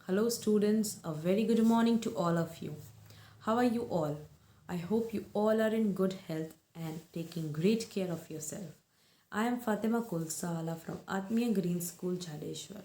Hello, students. A very good morning to all of you. How are you all? I hope you all are in good health and taking great care of yourself. I am Fatima Kulsala from Atmiya Green School, Jadeshwar,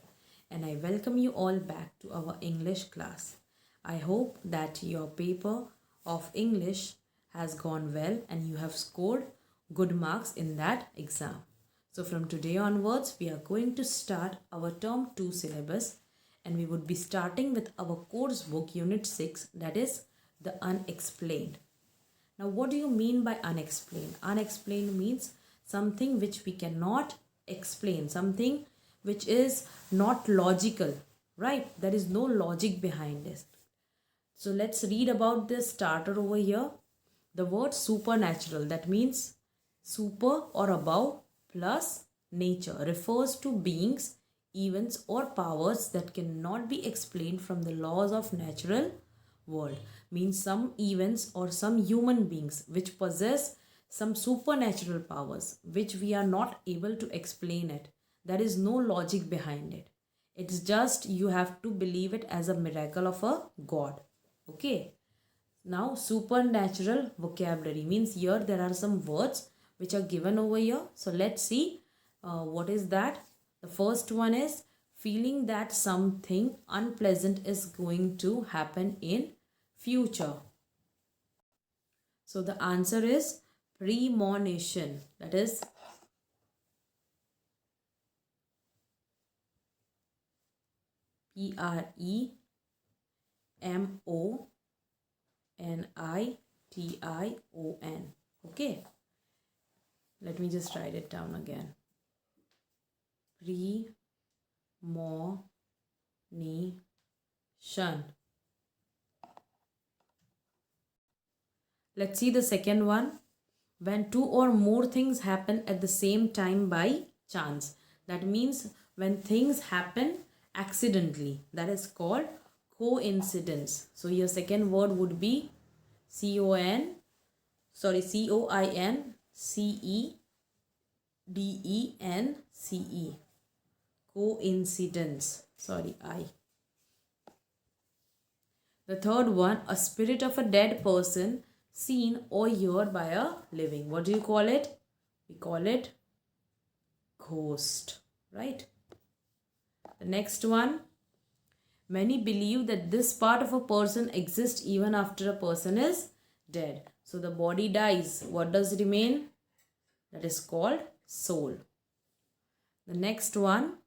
and I welcome you all back to our English class. I hope that your paper of English has gone well and you have scored good marks in that exam. So, from today onwards, we are going to start our term 2 syllabus and we would be starting with our course book unit 6, that is the unexplained. Now what do you mean by unexplained? Unexplained means something which we cannot explain, something which is not logical, right? There is no logic behind it. So let's read about this starter over here. The word supernatural, that means super or above plus nature, refers to beings, events or powers that cannot be explained from the laws of natural world. Means some events or some human beings which possess some supernatural powers which we are not able to explain it. There is no logic behind it. It's just you have to believe it as a miracle of a god. Okay. Now supernatural vocabulary means here there are some words which are given over here. So let's see what is that. The first one is feeling that something unpleasant is going to happen in future. So the answer is premonition. That is Premonition. Okay. Let me just write it down again. Premonition. Let's see the second one. When two or more things happen at the same time by chance. That means when things happen accidentally. That is called coincidence. So your second word would be Coincidence. Coincidence. The third one, a spirit of a dead person seen or heard by a living. What do you call it? We call it ghost, right? The next one, many believe that this part of a person exists even after a person is dead. So the body dies. What does remain? That is called soul. The next one,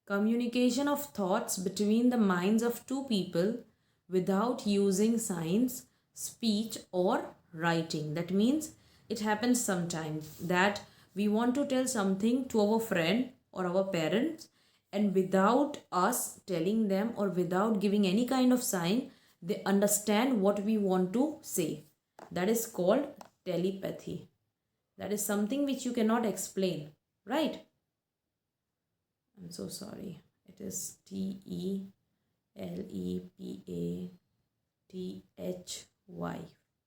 communication of thoughts between the minds of two people without using signs, speech or writing. That means it happens sometimes that we want to tell something to our friend or our parents, and without us telling them or without giving any kind of sign, they understand what we want to say. That is called telepathy. That is something which you cannot explain, right? I'm so sorry. It is telepathy.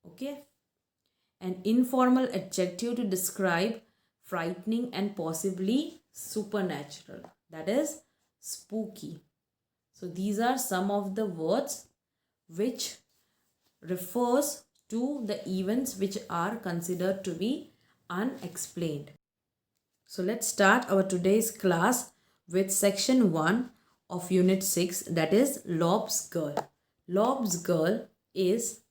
Okay. An informal adjective to describe frightening and possibly supernatural. That is spooky. So these are some of the words which refers to the events which are considered to be unexplained. So let's start our today's class with section 1 of unit 6, that is Lob's Girl. Lob's Girl is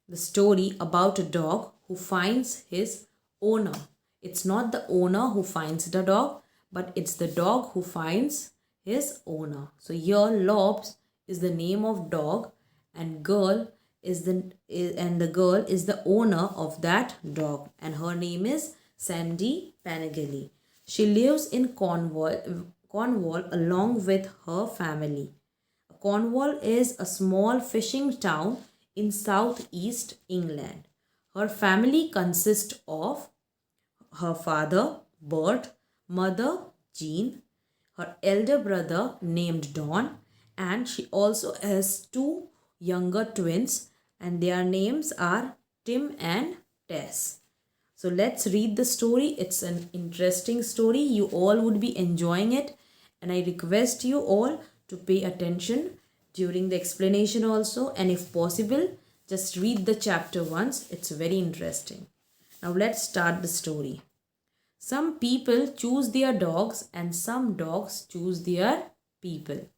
the story about a dog who finds his owner. It's not the owner who finds the dog, but it's the dog who finds his owner. So here Lobs is the name of dog and girl is the girl is the owner of that dog, and her name is Sandy Panagili. She lives in Cornwall along with her family. Cornwall is a small fishing town in southeast England. Her family consists of her father, Bert, mother, Jean, her elder brother named Don, and she also has two younger twins, and their names are Tim and Tess. So let's read the story. It's an interesting story. You all would be enjoying it, and I request you all to pay attention during the explanation also, and if possible just read the chapter once. It's very interesting. Now let's start the story. Some people choose their dogs and some dogs choose their people.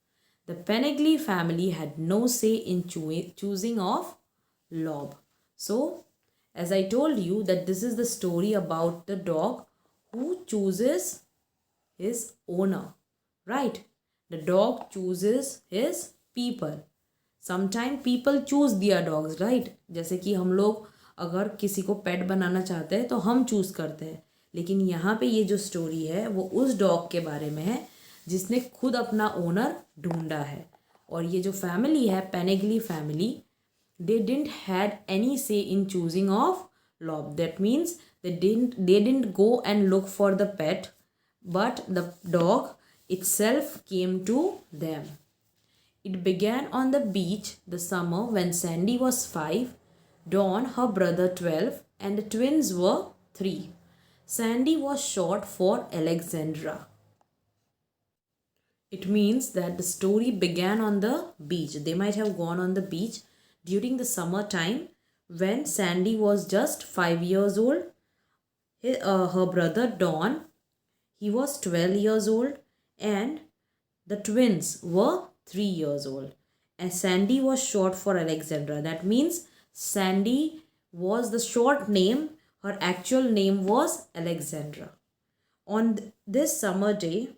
The Penegli family had no say in choosing of Lob. So, as I told you that this is the story about the dog who chooses his owner, right? The dog chooses his people. Sometimes people choose their dogs, right? जैसे कि हम लोग अगर किसी को पेट बनाना चाहते हैं तो हम चूज़ करते हैं, लेकिन यहाँ पे ये जो स्टोरी है वो उस डॉग के बारे में है जिसने खुद अपना ओनर ढूंढा है. और ये जो फैमिली है, पेनेगली family, they didn't had any say in choosing of Lob. That means they didn't go and look for the pet, but the dog itself came to them. It began on the beach the summer when Sandy was 5, Dawn her brother 12, and the twins were 3. Sandy was short for Alexandra. It means that the story began on the beach. They might have gone on the beach during the summer time when Sandy was just 5 years old. Her brother Dawn, he was 12 years old, and the twins were 3 years old. And Sandy was short for Alexandra. That means Sandy was the short name. Her actual name was Alexandra. On this summer day,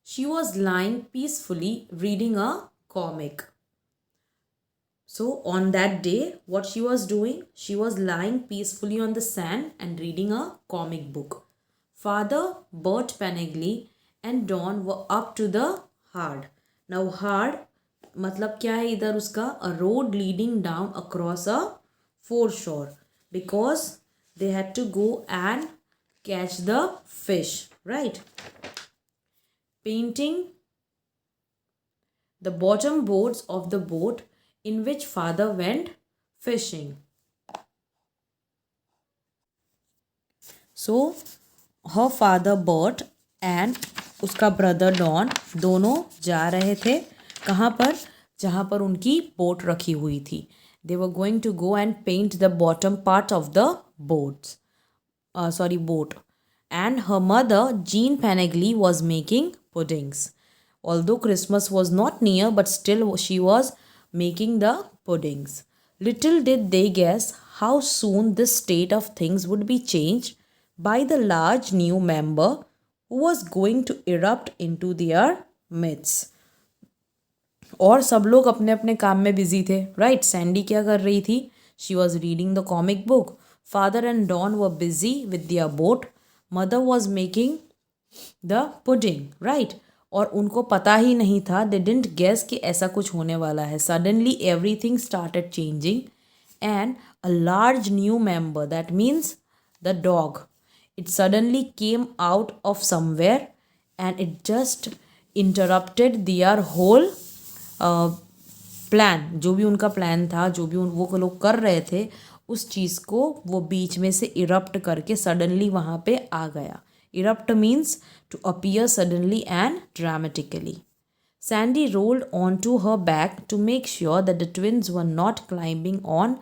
she was lying peacefully reading a comic. So on that day, what she was doing? She was lying peacefully on the sand and reading a comic book. Father, Bert Penegli and Dawn were up to the hard. Now hard मतलब क्या है इधर उसका? A road leading down across a foreshore, because they had to go and catch the fish, right? Painting the bottom boards of the boat in which father went fishing. So her father Bert and उसका brother don दोनों जा रहे थे कहाँ पर? जहाँ पर उनकी बोट रखी हुई थी. They were going to go and paint the bottom part of the boat. And her mother, Jean Penegli, was making puddings. Although Christmas was not near, but still she was making the puddings. Little did they guess how soon this state of things would be changed by the large new member who was going to erupt into their midst. और सब लोग अपने अपने काम में busy थे, right? Sandy क्या कर रही थी? She was reading the comic book. Father and Don were busy with their boat. Mother was making the pudding, right? और उनको पता ही नहीं था, दे डिडंट गेस कि ऐसा कुछ होने वाला है. Suddenly everything started changing and a large new member, that means the dog, it suddenly came out of somewhere and it just interrupted their whole plan. जो भी उनका प्लान था, जो भी वो लोग कर रहे थे, उस चीज़ को वो बीच में से इरप्ट करके सडनली वहाँ पे आ गया. Erupt means to appear suddenly and dramatically. Sandy rolled onto her back to make sure that the twins were not climbing on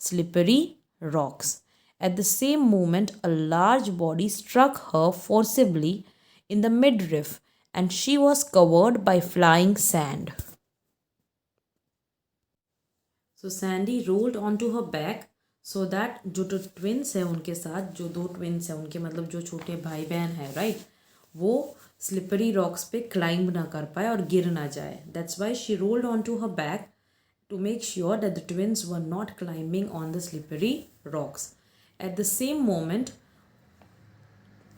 slippery rocks. At the same moment, a large body struck her forcibly in the midriff, and she was covered by flying sand. So Sandy rolled onto her back so that जो twins है उनके साथ, जो 2 twins है उनके, मतलब जो छोटे भाई बहन है, right, वो slippery rocks पे climb ना कर पाए और गिर ना जाए. That's why she rolled onto her back to make sure that the twins were not climbing on the slippery rocks. At the same moment,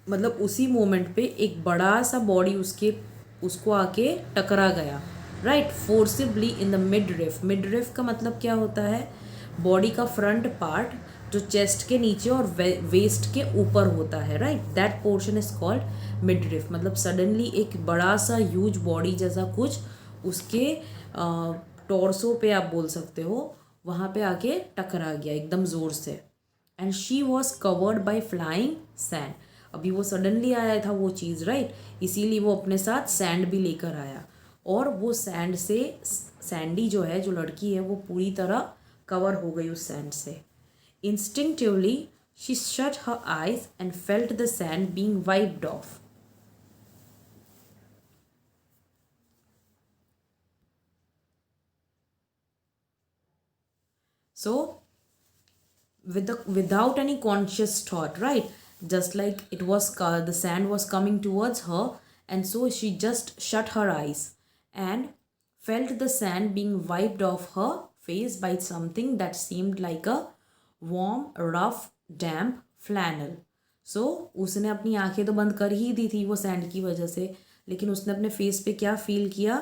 मतलब उसी मोमेंट पे एक बड़ा सा बॉडी उसको आके टकरा गया, right? Forcibly in the midriff. Midriff का मतलब क्या होता है? बॉडी का फ्रंट पार्ट जो चेस्ट के नीचे और वेस्ट के ऊपर होता है, right? That portion is called midriff. मतलब सडनली एक बड़ा सा ह्यूज बॉडी जैसा कुछ उसके टॉर्सो पे आप बोल सकते हो, वहाँ पे आके टकरा गया एकदम ज़ोर से. And she was covered by flying sand. अभी वो सडनली आया था वो चीज़, राइट, इसीलिए वो अपने साथ सैंड भी लेकर आया। और वो सैंड से, सैंडी जो है, जो लड़की है, वो पूरी तरह कवर हो गई उस सैंड से। Instinctively she shut her eyes and felt the sand being wiped off. So without any conscious thought, right, just like it was the sand was coming towards her, and so she just shut her eyes and felt the sand being wiped off her face by something that seemed like a warm, rough, damp flannel. So उसने अपनी आंखें तो बंद कर ही दी थी वो sand की वजह से, लेकिन उसने अपने फेस पे क्या फील किया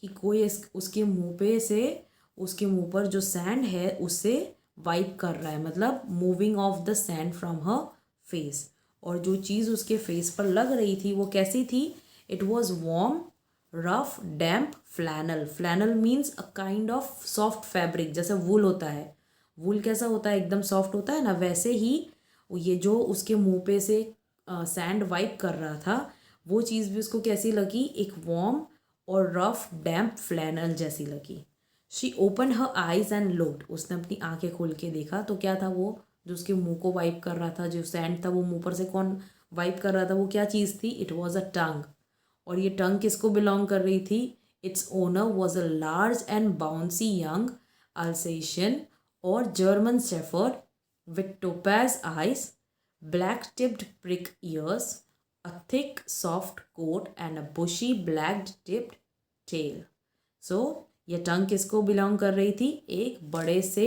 कि कोई उसके मुंह पे से, उसके मुंह पर जो सैंड है उससे वाइप कर रहा है, मतलब moving of the sand from her face. और जो चीज़ उसके फेस पर लग रही थी वो कैसी थी? It was warm, rough, damp flannel. Flannel means a kind of soft fabric, जैसे वूल होता है। वूल कैसा होता है? एकदम सॉफ्ट होता है ना, वैसे ही ये जो उसके मुंह पे से सैंड वाइप कर रहा था, वो चीज़ भी उसको कैसी लगी? एक वार्म और रफ डैम्प फ्लैनल जैसी लगी। She open her eyes and looked, उसने अपनी आंखें खोल के देखा तो क्या था वो जो उसके मुंह को वाइप कर रहा था, जो सैंड था वो मुंह पर से कौन वाइप कर रहा था, वो क्या चीज़ थी? It was a tongue. और ये टंग किसको बिलोंग कर रही थी? Its owner was a large and bouncy young Alsatian और German shepherd with topaz eyes, black tipped prick ears, a thick soft coat and a bushy black tipped tail. So ये tongue किसको belong कर रही थी? एक बड़े से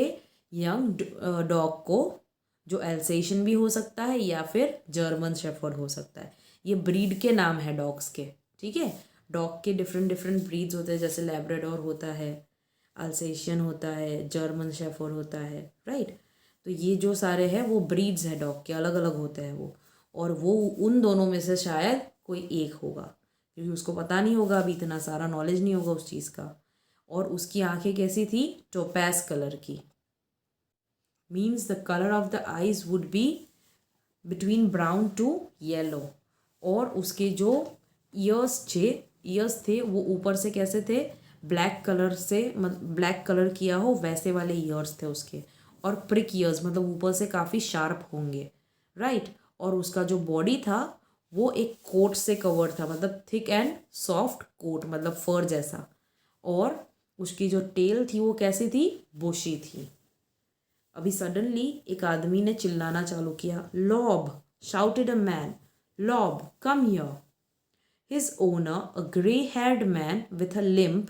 young dog को, जो एल्सेशियन भी हो सकता है या फिर जर्मन शेफर्ड हो सकता है। ये ब्रीड के नाम है डॉग्स के, ठीक है। डॉग के डिफरेंट डिफरेंट ब्रीड्स होते हैं, जैसे लैब्राडोर होता है, अल्सेशियन होता है, जर्मन शेफर्ड होता है, राइट। तो ये जो सारे हैं वो ब्रीड्स हैं डॉग के, अलग अलग होते हैं वो। और वो उन दोनों में से शायद कोई एक होगा, क्योंकि उसको पता नहीं होगा, अभी इतना सारा नॉलेज नहीं होगा उस चीज़ का। और उसकी आंखें कैसी थी? टोपैज कलर की। Means the colour of the eyes would be between brown to yellow. और उसके जो ईयर्स थे वो ऊपर से कैसे थे? ब्लैक कलर से, मतलब ब्लैक कलर किया हो वैसे वाले ईयर्स थे उसके। और प्रिक ईयर्स मतलब ऊपर से काफ़ी शार्प होंगे, राइट। और उसका जो बॉडी था वो एक कोट से कवर था, मतलब थिक एंड सॉफ्ट कोट, मतलब फर जैसा। और उसकी जो टेल थी वो कैसी थी? बुशी थी। अभी सडनली एक आदमी ने चिल्लाना चालू किया। Lobe, shouted a man, lobe come here. His owner, a grey-haired man with a limp,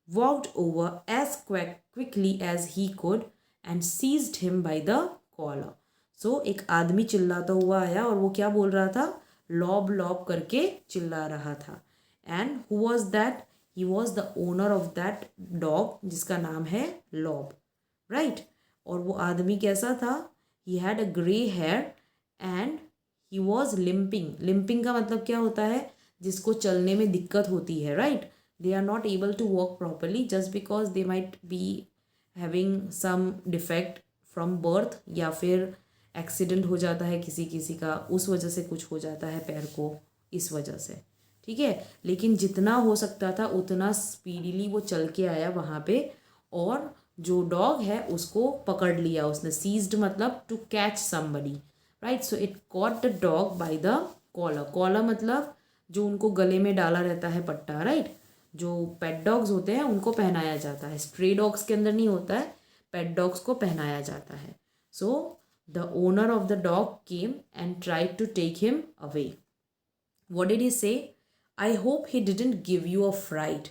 walked over as quickly as he could and seized him by the collar. So एक आदमी चिल्लाता हुआ आया और वो क्या बोल रहा था? लॉब लॉब करके चिल्ला रहा था। And who was that? He was the owner of that dog जिसका नाम है लॉब, right? और वो आदमी कैसा था? He had a grey hair and he was limping. Limping का मतलब क्या होता है? जिसको चलने में दिक्कत होती है, right. They are not able to work properly just because they might be having some defect from birth, या फिर एक्सीडेंट हो जाता है किसी किसी का, उस वजह से कुछ हो जाता है पैर को, इस वजह से, ठीक है। लेकिन जितना हो सकता था उतना स्पीडीली वो चल के आया वहाँ पे, और जो डॉग है उसको पकड़ लिया उसने। सीज्ड मतलब to catch somebody, right. So it caught the dog by the collar. Collar मतलब जो उनको गले में डाला रहता है पट्टा, राइट। जो पेट डॉग्स होते हैं उनको पहनाया जाता है, स्ट्रे डॉग्स के अंदर नहीं होता है, पेट डॉग्स को पहनाया जाता है। So the owner of the dog came and tried to take him away. What did he say? I hope he didn't give you a fright,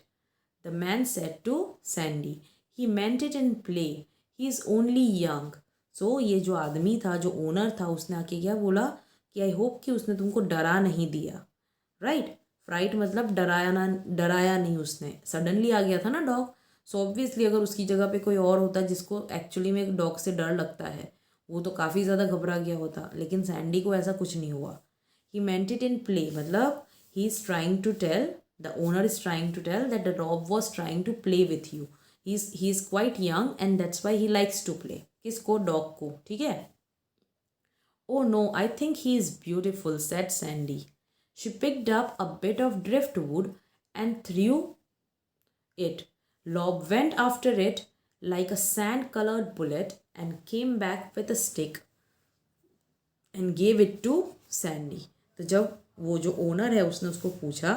the man said to Sandy. He meant it in play, he is only young. So ये जो आदमी था, जो owner था, उसने आके क्या बोला कि आई होप कि उसने तुमको डरा नहीं दिया, राइट। फ्राइट मतलब डराया नहीं उसने, सडनली आ गया था ना डॉग। सो ऑब्वियसली अगर उसकी जगह पे कोई और होता जिसको एक्चुअली में एक डॉग से डर लगता है, वो तो काफ़ी ज़्यादा घबरा गया होता, लेकिन सैंडी को ऐसा कुछ नहीं हुआ। ही मेंट इट इन प्ले मतलब he is trying to tell, the owner is trying to tell that the dog was trying to play with you. He is quite young and that's why he likes to play. किसको? Dog को, ठीक है। Oh no, I think he is beautiful, said Sandy. She picked up a bit of driftwood and threw it. Lob went after it like a sand colored bullet and came back with a stick and gave it to Sandy. तो जब वो जो owner है उसने उसको पूछा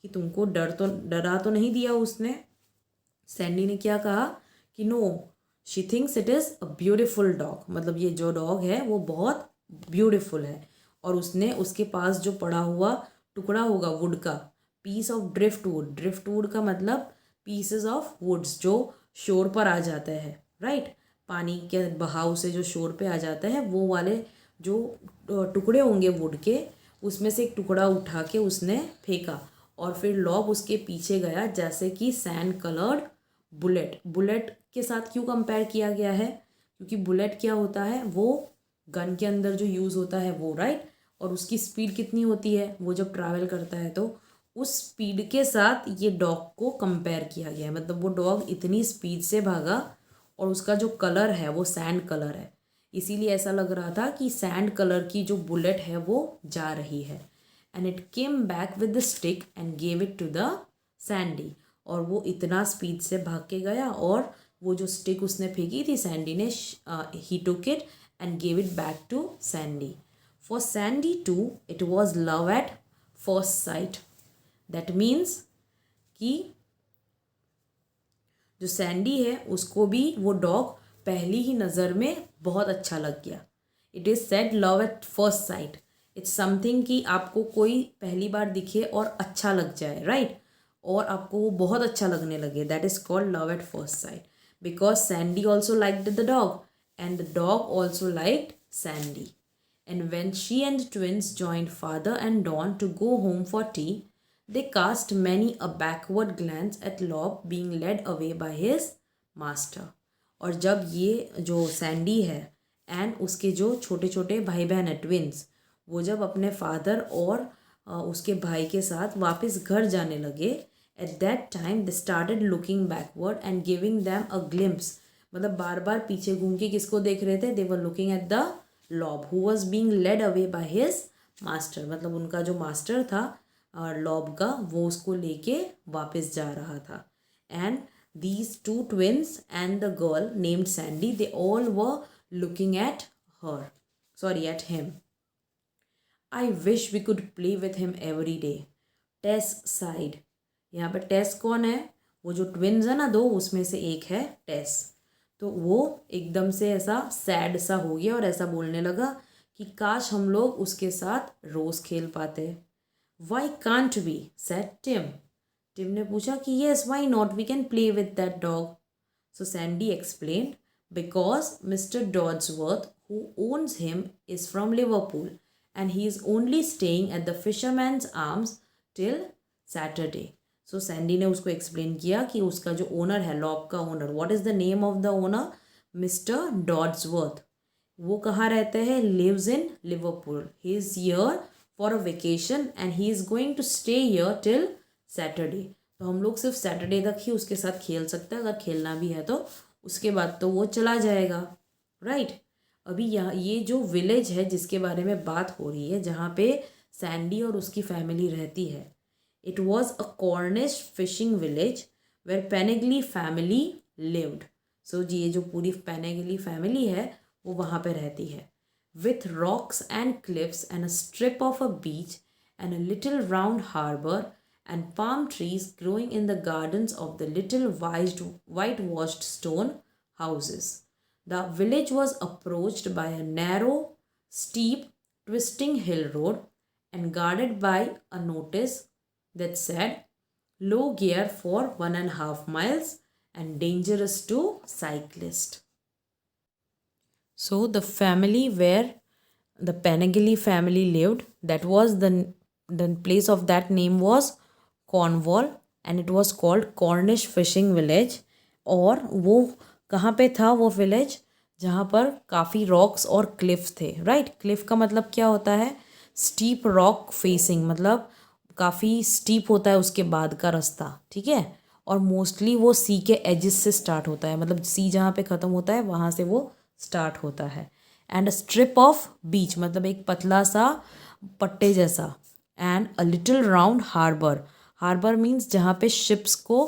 कि तुमको डरा तो नहीं दिया उसने, सैंडी ने क्या कहा कि no, she thinks it is a beautiful dog, मतलब ये जो डॉग है वो बहुत ब्यूटिफुल है। और उसने उसके पास जो पड़ा हुआ टुकड़ा होगा वुड का, पीस ऑफ ड्रिफ्ट वुड का मतलब पीसेस ऑफ वुड्स जो शोर पर आ जाता है, राइट, पानी के बहाव से जो शोर पे आ जाता है, वो वाले जो टुकड़े होंगे वुड के, उसमें से एक टुकड़ा उठा के उसने फेंका और फिर लॉब उसके पीछे गया जैसे कि सैंड कलर्ड बुलेट के साथ क्यों कंपेयर किया गया है, क्योंकि बुलेट क्या होता है, वो गन के अंदर जो यूज़ होता है वो, राइट, और उसकी स्पीड कितनी होती है, वो जब ट्रैवल करता है तो उस स्पीड के साथ ये डॉग को कंपेयर किया गया है। मतलब वो डॉग इतनी स्पीड से भागा और उसका जो कलर है वो सैंड कलर है, इसीलिए ऐसा लग रहा था कि सैंड कलर की जो बुलेट है वो जा रही है। And it came back with the stick and gave it to the Sandy, और वो इतना स्पीड से भाग के गया और वो जो स्टिक उसने फेंकी थी सैंडी ने, he took it and gave it back to Sandy. For Sandy too it was love at first sight. That means कि जो सैंडी है उसको भी वो डॉग पहली ही नज़र में बहुत अच्छा लग गया। It is said love at first site, it's something कि आपको कोई पहली बार दिखे और अच्छा लग जाए, राइट, और आपको वो बहुत अच्छा लगने लगे, that is called love at first site. Because Sandy also liked the dog and the dog also liked Sandy. And when she and the twins joined father and Dawn to go home for tea, they cast many a backward glance at Lob being led away by his master. और जब ये जो Sandy है and उसके जो छोटे छोटे भाई बहन है ट्विंस, वो जब अपने फादर और उसके भाई के साथ वापस घर जाने लगे, at that time they started looking backward and giving them a glimpse, मतलब बार बार पीछे घूम के किसको देख रहे थे, they were looking at the Lob who was being led away by his master, मतलब उनका जो मास्टर था लॉब का, वो उसको लेके वापस जा रहा था। And these two twins and the girl named Sandy, they all were looking at at him. I wish we could play with him every day, Tess sighed. यहाँ पे टेस कौन है, वो जो ट्विन्स है ना दो, उसमें से एक है टेस। तो वो एकदम से ऐसा सैड सा हो गया और ऐसा बोलने लगा कि काश हम लोग उसके साथ रोज़ खेल पाते। Why can't we? said Tim. Tim ने पूछा कि yes why not, we can play with that dog. So Sandy explained, because Mr Dodsworth who owns him is from Liverpool and he is only staying at the Fisherman's Arms till Saturday. So Sandy ने उसको explain किया कि उसका जो owner है, Lob का owner, what is the name of the owner, Mr Dodsworth, वो कहाँ रहते हैं, lives in Liverpool, he is here for a vacation and he is going to stay here till Saturday. तो हम लोग सिर्फ सैटरडे तक ही उसके साथ खेल सकते हैं, अगर खेलना भी है तो उसके बाद तो वो चला जाएगा, राइट। अभी यहाँ ये जो विलेज है जिसके बारे में बात हो रही है, जहाँ पे सैंडी और उसकी फैमिली रहती है, it was a Cornish fishing village where Penegly family lived. So जी ये जो पूरी पेनेगली फैमिली है वो वहाँ पे रहती है, with rocks and cliffs and a strip of a beach and a little round harbour and palm trees growing in the gardens of the little whitewashed stone houses. The village was approached by a narrow, steep, twisting hill road and guarded by a notice that said, "Low gear for 1.5 miles and dangerous to cyclists." So the family where the Panagili family lived, that was the place of that name was Cornwall and it was called Cornish fishing village. और वो कहाँ पे था वो village, जहाँ पर काफ़ी rocks और क्लिफ थे, राइट। क्लिफ का मतलब क्या होता है, स्टीप रॉक फेसिंग, मतलब काफ़ी स्टीप होता है उसके बाद का रास्ता, ठीक है। और मोस्टली वो सी के एजिस से स्टार्ट होता है, मतलब सी जहाँ पे ख़त्म होता है वहाँ से वो स्टार्ट होता है। And a strip of beach, मतलब एक पतला सा पट्टे जैसा, and a little round harbour. Harbour means जहाँ पे शिप्स को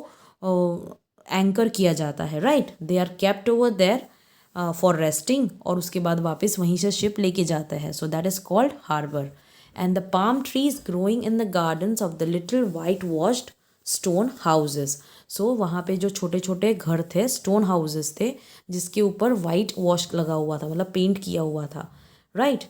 एंकर किया जाता है, right. They are kept over there for resting, और उसके बाद वापस वहीं से शिप लेके जाता है. So that is called harbour. And the palm trees growing in the gardens of the little white washed stone houses. So वहाँ पे जो छोटे छोटे घर थे, स्टोन हाउसेस थे, जिसके ऊपर वाइट वॉश लगा हुआ था, मतलब पेंट किया हुआ था, राइट.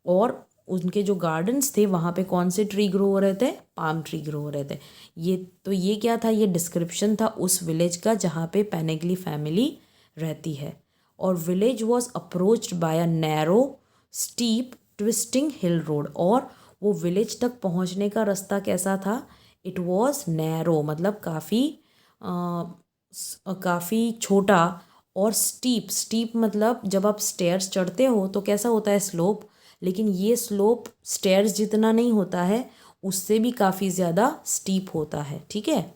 और उनके जो गार्डन्स थे वहाँ पे कौन से ट्री ग्रो हो रहे थे? पाम ट्री ग्रो हो रहे थे. ये क्या था? ये डिस्क्रिप्शन था उस विलेज का जहाँ पे पेनेगली फैमिली रहती है. और village was approached by a narrow steep twisting hill road. और वो विलेज तक पहुँचने का रास्ता कैसा था? इट वॉज नैरो, मतलब काफ़ी छोटा, और स्टीप. स्टीप मतलब जब आप स्टेयर्स चढ़ते हो तो कैसा होता है? स्लोप. लेकिन ये स्लोप स्टेयर्स जितना नहीं होता है, उससे भी काफ़ी ज़्यादा स्टीप होता है, ठीक है.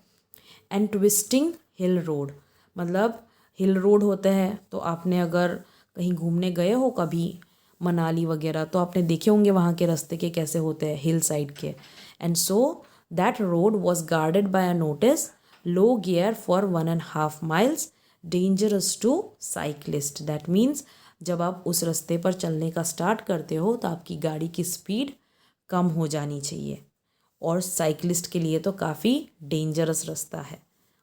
एंड ट्विस्टिंग हिल रोड, मतलब हिल रोड होते हैं तो आपने अगर कहीं घूमने गए हो कभी मनाली वगैरह, तो आपने देखे होंगे वहाँ के रास्ते के कैसे होते हैं, हिल साइड के. And so that road was guarded by a notice, low gear for 1.5 miles, dangerous to cyclist. That means जब आप उस रास्ते पर चलने का स्टार्ट करते हो तो आपकी गाड़ी की स्पीड कम हो जानी चाहिए, और साइकिलिस्ट के लिए तो काफ़ी डेंजरस रास्ता है.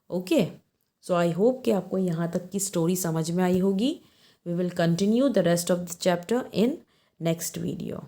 ओके, सो आई होप कि आपको यहाँ तक की स्टोरी समझ में आई होगी. We will continue the rest of the chapter in next video.